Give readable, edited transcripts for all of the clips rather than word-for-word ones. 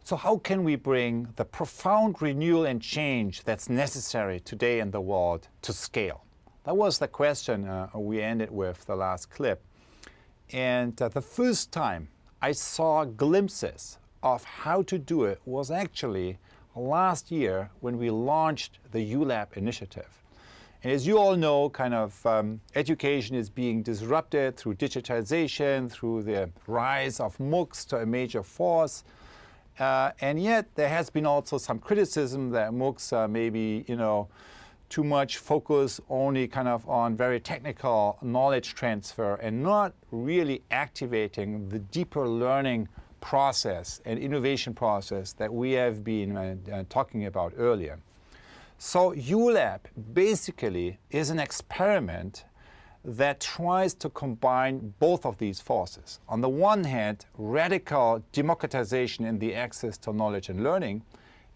So how can we bring the profound renewal and change that's necessary today in the world to scale? That was the question we ended with the last clip. And the first time I saw glimpses of how to do it was actually last year when we launched the ULab initiative. And as you all know, education is being disrupted through digitization, through the rise of MOOCs to a major force. And yet there has been also some criticism that MOOCs are maybe, too much focus only on very technical knowledge transfer and not really activating the deeper learning process and innovation process that we have been talking about earlier. So ULab basically is an experiment that tries to combine both of these forces. On the one hand, radical democratization in the access to knowledge and learning,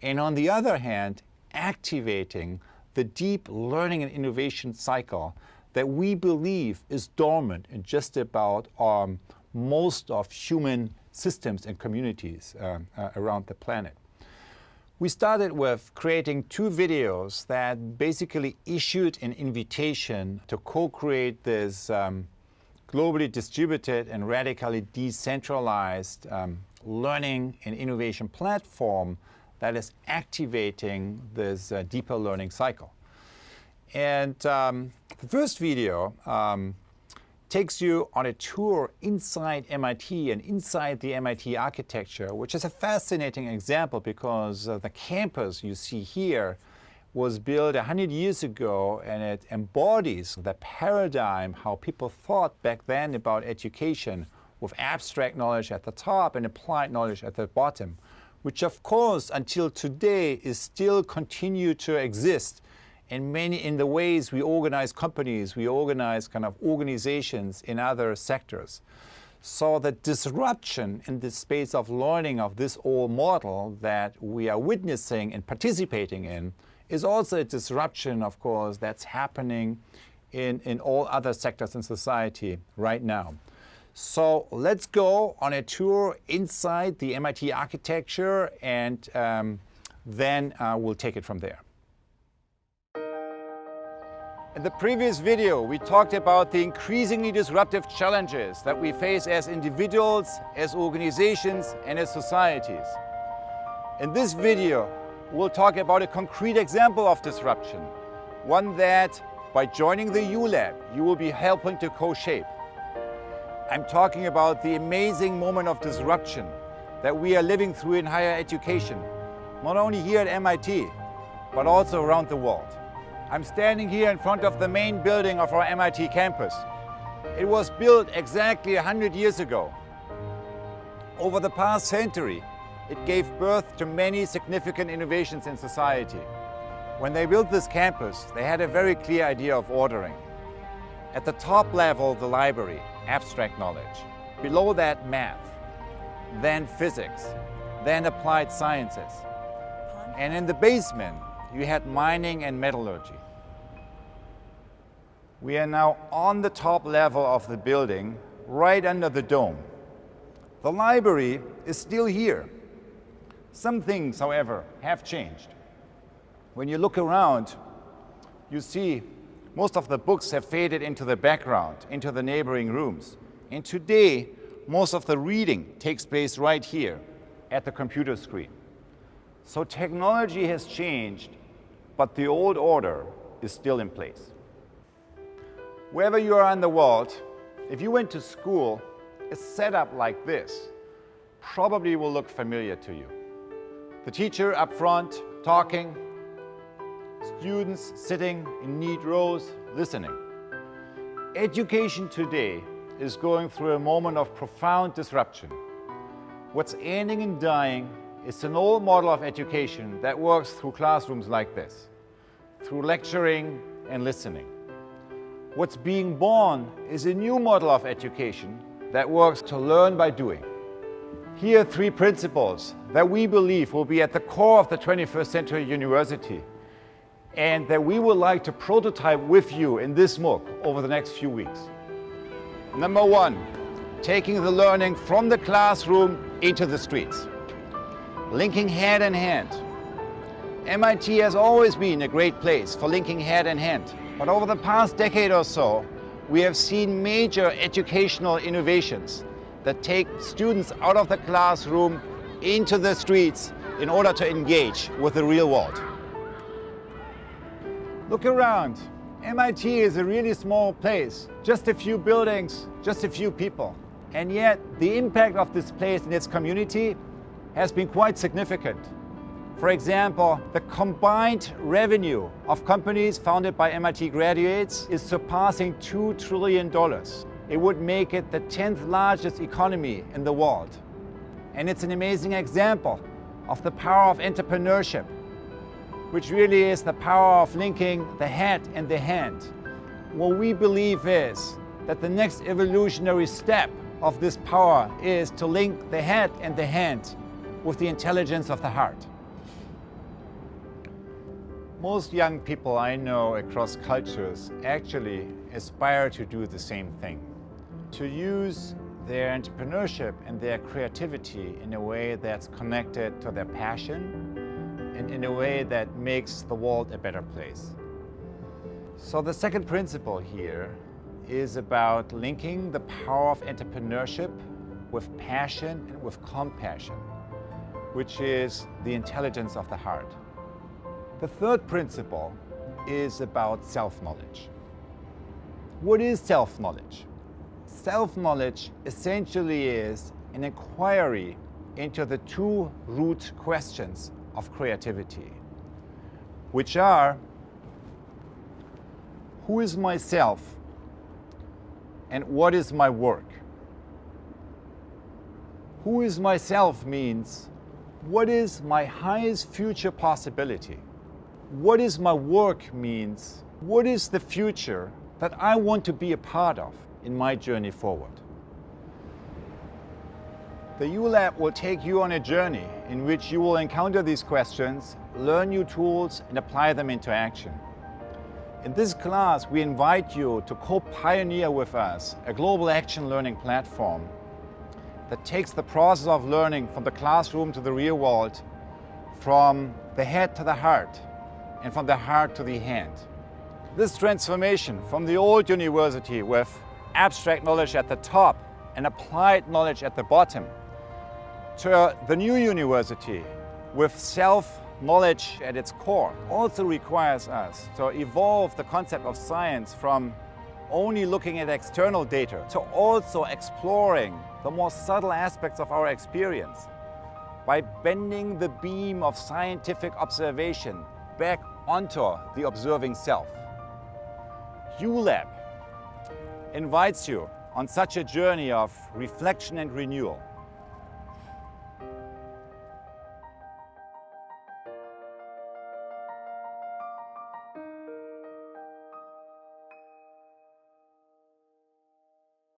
and on the other hand, activating the deep learning and innovation cycle that we believe is dormant in just about most of human systems and communities around the planet. We started with creating 2 videos that basically issued an invitation to co-create this globally distributed and radically decentralized learning and innovation platform that is activating this deeper learning cycle. And the first video takes you on a tour inside MIT and inside the MIT architecture, which is a fascinating example because the campus you see here was built 100 years ago, and it embodies the paradigm how people thought back then about education, with abstract knowledge at the top and applied knowledge at the bottom, which of course until today is still continue to exist in the ways we organize companies, we organize organizations in other sectors. So the disruption in the space of learning of this old model that we are witnessing and participating in is also a disruption, of course, that's happening in all other sectors in society right now. So let's go on a tour inside the MIT architecture, and then we'll take it from there. In the previous video, we talked about the increasingly disruptive challenges that we face as individuals, as organizations, and as societies. In this video, we'll talk about a concrete example of disruption, one that, by joining the ULab, you will be helping to co-shape. I'm talking about the amazing moment of disruption that we are living through in higher education, not only here at MIT, but also around the world. I'm standing here in front of the main building of our MIT campus. It was built exactly 100 years ago. Over the past century, it gave birth to many significant innovations in society. When they built this campus, they had a very clear idea of ordering. At the top level, the library, abstract knowledge. Below that, math, then physics, then applied sciences. And in the basement, you had mining and metallurgy. We are now on the top level of the building, right under the dome. The library is still here. Some things, however, have changed. When you look around, you see most of the books have faded into the background, into the neighboring rooms. And today, most of the reading takes place right here at the computer screen. So technology has changed, but the old order is still in place. Wherever you are in the world, if you went to school, a setup like this probably will look familiar to you. The teacher up front talking, students sitting in neat rows listening. Education today is going through a moment of profound disruption. What's ending and dying is an old model of education that works through classrooms like this, through lecturing and listening. What's being born is a new model of education that works to learn by doing. Here are 3 principles that we believe will be at the core of the 21st century university, and that we would like to prototype with you in this MOOC over the next few weeks. Number 1, taking the learning from the classroom into the streets. linking hand in hand. MIT has always been a great place for linking hand in hand, but over the past decade or so, we have seen major educational innovations that take students out of the classroom into the streets in order to engage with the real world. Look around. MIT is a really small place, just a few buildings, just a few people. And yet the impact of this place in its community has been quite significant. For example, the combined revenue of companies founded by MIT graduates is surpassing $2 trillion. It would make it the 10th largest economy in the world. And it's an amazing example of the power of entrepreneurship, which really is the power of linking the head and the hand. What we believe is that the next evolutionary step of this power is to link the head and the hand with the intelligence of the heart. Most young people I know across cultures actually aspire to do the same thing, to use their entrepreneurship and their creativity in a way that's connected to their passion and in a way that makes the world a better place. So the second principle here is about linking the power of entrepreneurship with passion and with compassion, which is the intelligence of the heart. The third principle is about self-knowledge. What is self-knowledge? Self-knowledge essentially is an inquiry into the two root questions of creativity, which are, who is myself and what is my work? Who is myself means, what is my highest future possibility? What is my work means, what is the future that I want to be a part of in my journey forward? The U Lab will take you on a journey in which you will encounter these questions, learn new tools, and apply them into action. In this class, we invite you to co-pioneer with us a global action learning platform that takes the process of learning from the classroom to the real world, from the head to the heart, and from the heart to the hand. This transformation from the old university with abstract knowledge at the top and applied knowledge at the bottom to the new university with self-knowledge at its core also requires us to evolve the concept of science from only looking at external data to also exploring the more subtle aspects of our experience by bending the beam of scientific observation back onto the observing self. U Lab invites you on such a journey of reflection and renewal.